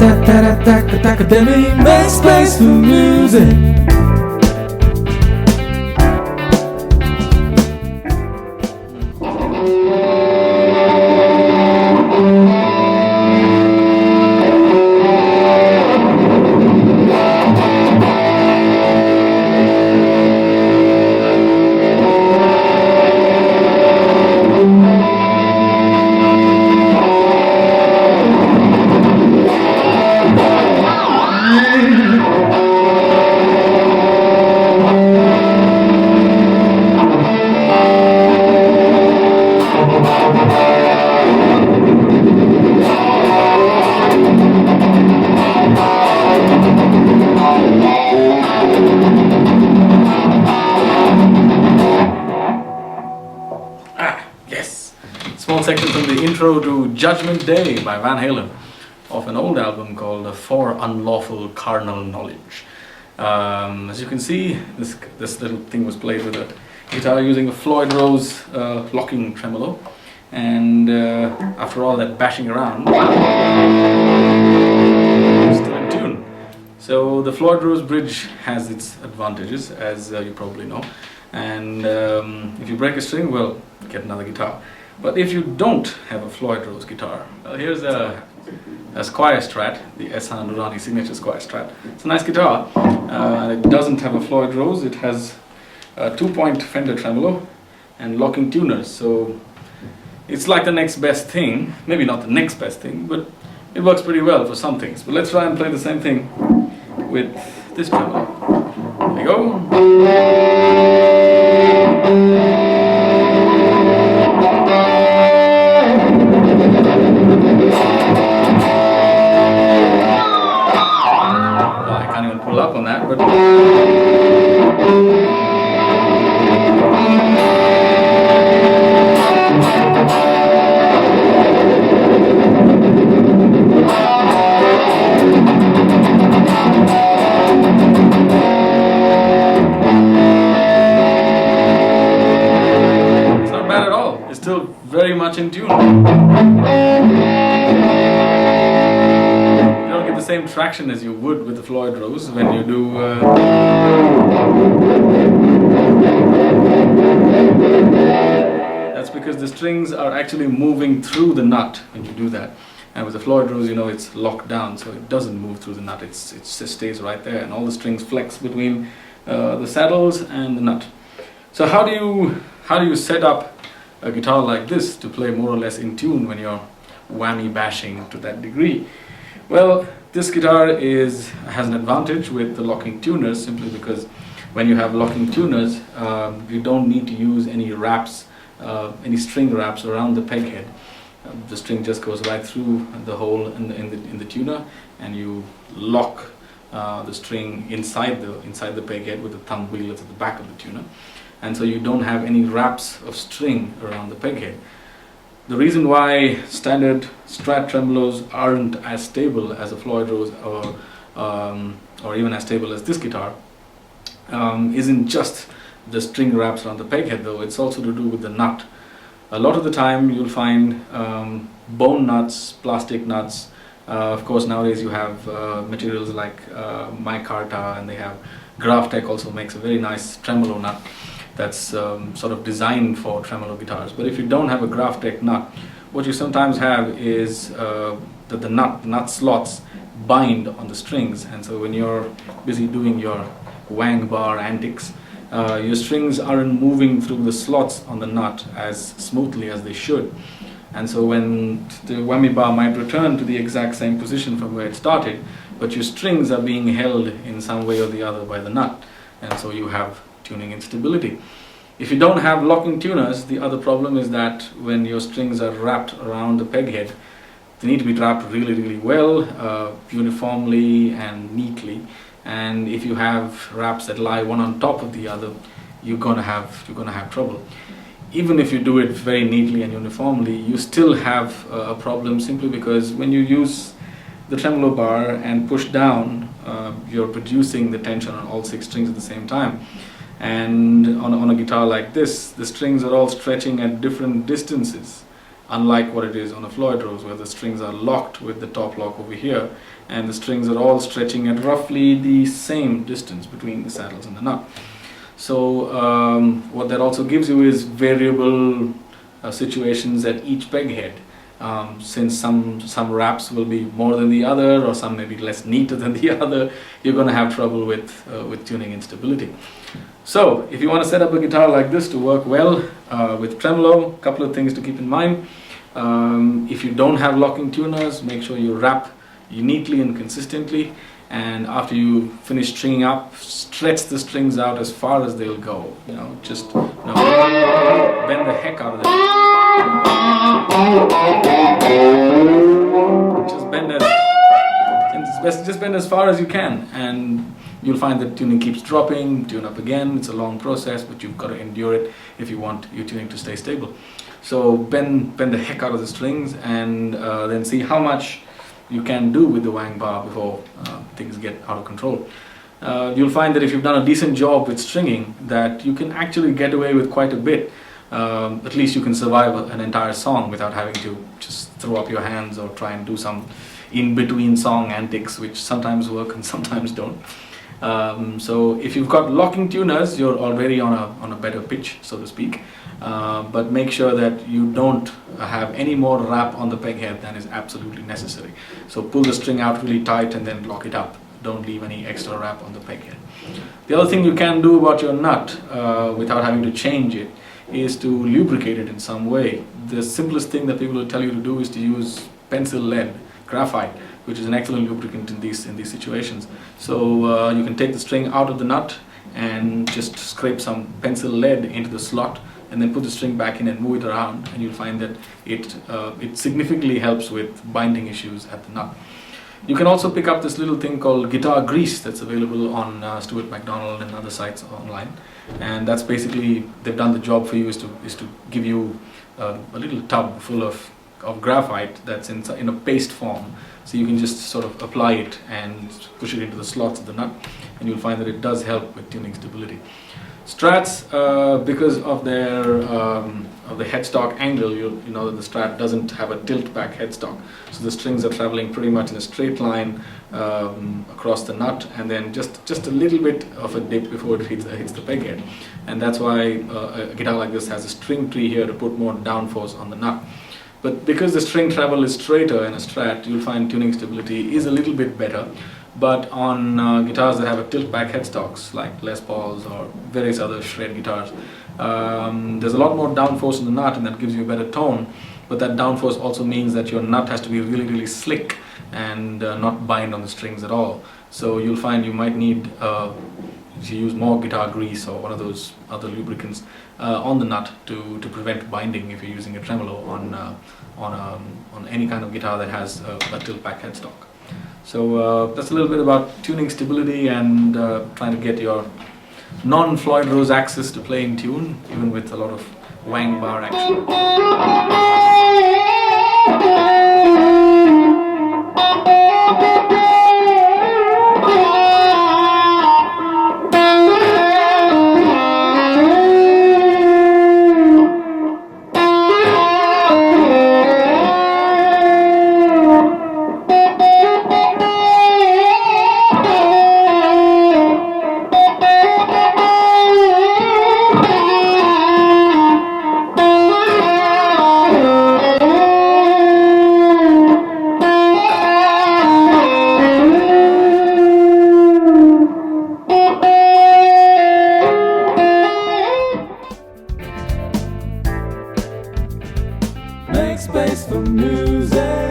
Taaqademy makes space for music. Small section from the intro to Judgment Day by Van Halen, off an old album called For Unlawful Carnal Knowledge. As you can see, this little thing was played with a guitar using a Floyd Rose locking tremolo, and after all that bashing around, it's still in tune. So the Floyd Rose bridge has its advantages, as you probably know, and if you break a string, well, get another guitar. But if you don't have a Floyd Rose guitar, well, here's a Squire Strat, the Ehsan Durrani signature Squire Strat. It's a nice guitar. It doesn't have a Floyd Rose. It has a 2-point Fender tremolo and locking tuners. So it's like the next best thing. Maybe not the next best thing, but it works pretty well for some things. But let's try and play the same thing with this tremolo. There you go. Up on that, but it's not bad at all. It's still very much in tune. Same traction as you would with the Floyd Rose when you do that's because the strings are actually moving through the nut when you do that, and with the Floyd Rose, you know, it's locked down, so it doesn't move through the nut. It just stays right there, and all the strings flex between the saddles and the nut. So how do you set up a guitar like this to play more or less in tune when you're whammy bashing to that degree? Well, this guitar has an advantage with the locking tuners, simply because when you have locking tuners, you don't need to use any wraps, any string wraps around the peg head. The string just goes right through the hole in the tuner, and you lock the string inside the peg head with the thumb wheel at the back of the tuner, and so you don't have any wraps of string around the peg head. The reason why standard Strat tremolos aren't as stable as a Floyd Rose or even as stable as this guitar isn't just the string wraps around the peg head, though. It's also to do with the nut. A lot of the time you'll find bone nuts, plastic nuts. Of course, nowadays you have materials like micarta, and they have Graphtec also makes a very nice tremolo nut that's sort of designed for tremolo guitars. But if you don't have a Graphtec nut, what you sometimes have is that the nut slots bind on the strings, and so when you're busy doing your wang bar antics, your strings aren't moving through the slots on the nut as smoothly as they should, and so when the whammy bar might return to the exact same position from where it started, but your strings are being held in some way or the other by the nut, and so you have tuning instability. If you don't have locking tuners, the other problem is that when your strings are wrapped around the peg head, they need to be wrapped really, really well, uniformly and neatly. And if you have wraps that lie one on top of the other, you're gonna have trouble. Even if you do it very neatly and uniformly, you still have a problem, simply because when you use the tremolo bar and push down, you're producing the tension on all 6 strings at the same time. And on a guitar like this, the strings are all stretching at different distances unlike what it is on a Floyd rose, where the strings are locked with the top lock over here, and the strings are all stretching at roughly the same distance between the saddles and the nut. So what that also gives you is variable situations at each peg head. Since some wraps will be more than the other, or some may be less neater than the other, you're going to have trouble with tuning instability. So if you want to set up a guitar like this to work well with tremolo, a couple of things to keep in mind. If you don't have locking tuners, make sure you wrap neatly and consistently, and after you finish stringing up, stretch the strings out as far as they'll go. Just bend the heck out of them. Just bend as far as you can, and you'll find that tuning keeps dropping. Tune up again. It's a long process, but you've got to endure it if you want your tuning to stay stable. So bend the heck out of the strings, and then see how much you can do with the wang bar before things get out of control. You'll find that if you've done a decent job with stringing, that you can actually get away with quite a bit. At least you can survive an entire song without having to just throw up your hands or try and do some in-between song antics, which sometimes work and sometimes don't. So if you've got locking tuners, you're already on a better pitch, so to speak. But make sure that you don't have any more wrap on the peg head than is absolutely necessary. So pull the string out really tight and then lock it up. Don't leave any extra wrap on the peg head. The other thing you can do about your nut without having to change it is to lubricate it in some way. The simplest thing that people will tell you to do is to use pencil lead, graphite, which is an excellent lubricant in these situations. So you can take the string out of the nut and just scrape some pencil lead into the slot, and then put the string back in and move it around, and you'll find that it significantly helps with binding issues at the nut. You can also pick up this little thing called guitar grease that's available on Stuart McDonald and other sites online, and that's basically, they've done the job for you is to give you a little tub full of graphite that's in a paste form, so you can just sort of apply it and push it into the slots of the nut, and you'll find that it does help with tuning stability. Strats, because of the headstock angle, you know that the Strat doesn't have a tilt back headstock, so the strings are traveling pretty much in a straight line across the nut, and then just a little bit of a dip before it hits the peg head, and that's why a guitar like this has a string tree here to put more downforce on the nut. But because the string travel is straighter in a Strat, you'll find tuning stability is a little bit better. But on guitars that have a tilt-back headstocks, like Les Pauls or various other shred guitars, there's a lot more downforce in the nut, and that gives you a better tone. But that downforce also means that your nut has to be really, really slick and not bind on the strings at all. So you'll find you might need to use more guitar grease or one of those other lubricants on the nut to prevent binding if you're using a tremolo on any kind of guitar that has a tilt-back headstock. So that's a little bit about tuning stability and trying to get your non-Floyd Rose axis to play in tune, even with a lot of wang bar action. Make space for music.